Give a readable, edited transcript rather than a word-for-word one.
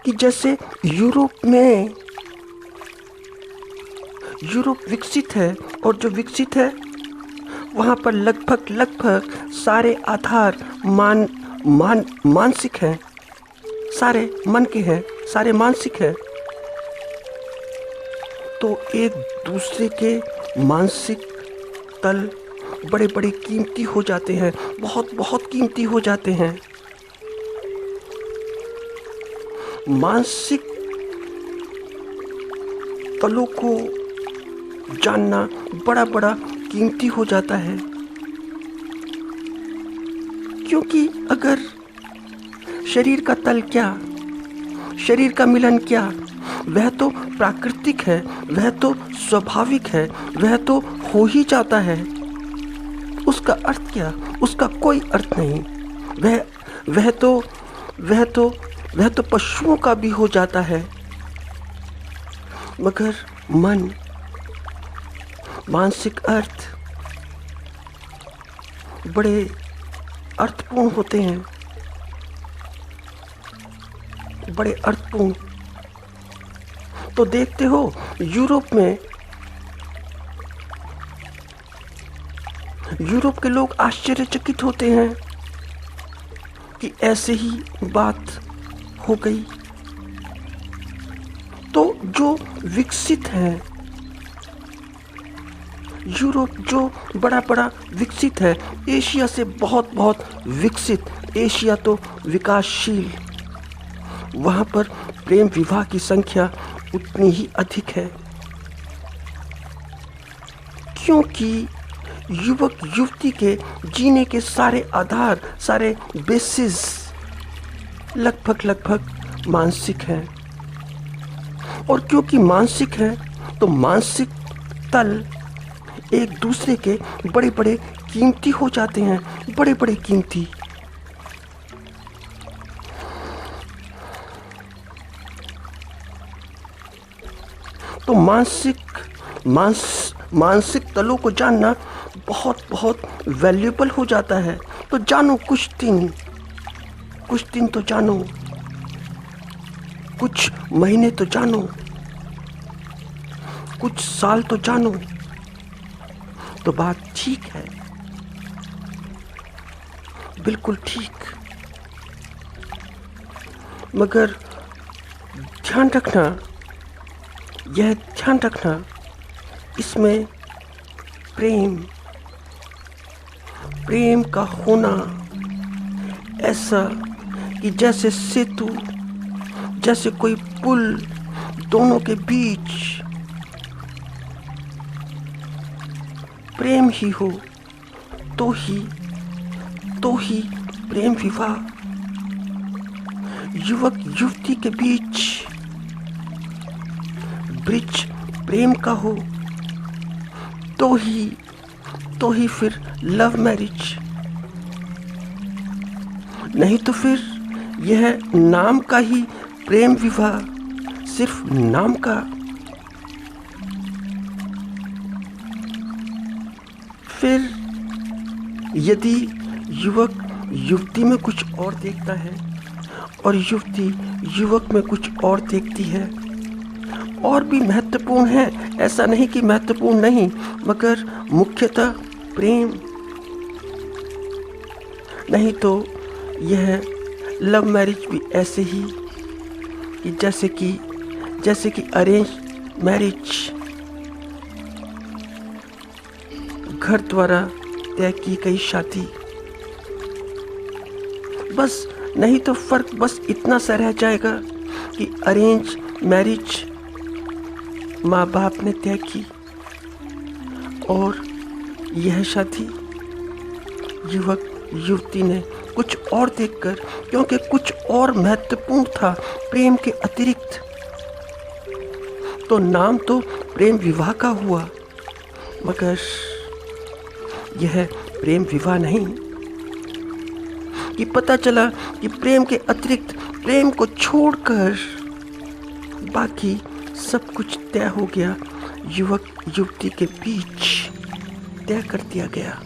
कि जैसे यूरोप विकसित है, और जो विकसित है वहाँ पर लगभग सारे आधार मानसिक हैं, सारे मन के हैं, सारे मानसिक हैं। तो एक दूसरे के मानसिक तल बड़े बड़े कीमती हो जाते हैं, बहुत बहुत कीमती हो जाते हैं। मानसिक तलों को जानना बड़ा बड़ा कीमती हो जाता है, क्योंकि अगर शरीर का तल क्या, शरीर का मिलन क्या, वह तो प्राकृतिक है, वह तो स्वाभाविक है, वह तो हो ही जाता है। उसका अर्थ क्या? उसका कोई अर्थ नहीं। वह तो पशुओं का भी हो जाता है। मगर मन, मानसिक अर्थ बड़े अर्थपूर्ण होते हैं, बड़े अर्थपूर्ण। तो देखते हो यूरोप के लोग आश्चर्यचकित होते हैं कि ऐसे ही बात हो गई। तो जो विकसित है, यूरोप जो बड़ा बड़ा विकसित है, एशिया से बहुत बहुत विकसित, एशिया तो विकासशील, वहाँ पर प्रेम विवाह की संख्या उतनी ही अधिक है, क्योंकि युवक युवती के जीने के सारे आधार, सारे बेसिस लगभग मानसिक हैं। और क्योंकि मानसिक है तो मानसिक तल एक दूसरे के बड़े बड़े कीमती हो जाते हैं, बड़े बड़े कीमती। तो मानसिक तलों को जानना बहुत बहुत वैल्यूएबल हो जाता है। तो जानो, कुछ दिन तो जानो, कुछ महीने तो जानो, कुछ साल तो जानो, तो बात ठीक है, बिल्कुल ठीक। मगर ध्यान रखना, इसमें प्रेम का होना ऐसा कि जैसे सेतु, जैसे कोई पुल दोनों के बीच प्रेम ही हो, तो ही प्रेम विवाह, युवक युवती के बीच ब्रिज प्रेम का हो, तो ही फिर लव मैरिज। नहीं तो फिर यह नाम का ही प्रेम विवाह, सिर्फ नाम का। फिर यदि युवक युवती में कुछ और देखता है और युवती युवक में कुछ और देखती है, और भी महत्वपूर्ण है, ऐसा नहीं कि महत्वपूर्ण नहीं, मगर मुख्यतः प्रेम। नहीं तो यह लव मैरिज भी ऐसे ही कि जैसे कि अरेंज मैरिज, घर द्वारा तय की गई शादी। बस, नहीं तो फर्क बस इतना सा रह जाएगा कि अरेंज मैरिज माँ बाप ने तय की, और यह शादी युवक युवती ने कुछ और देखकर, क्योंकि कुछ और महत्वपूर्ण था प्रेम के अतिरिक्त, तो नाम तो प्रेम विवाह का हुआ, मगर यह प्रेम विवाह नहीं। कि पता चला कि प्रेम के अतिरिक्त, प्रेम को छोड़कर बाकी सब कुछ तय हो गया, युवक युवती के बीच तय कर दिया गया।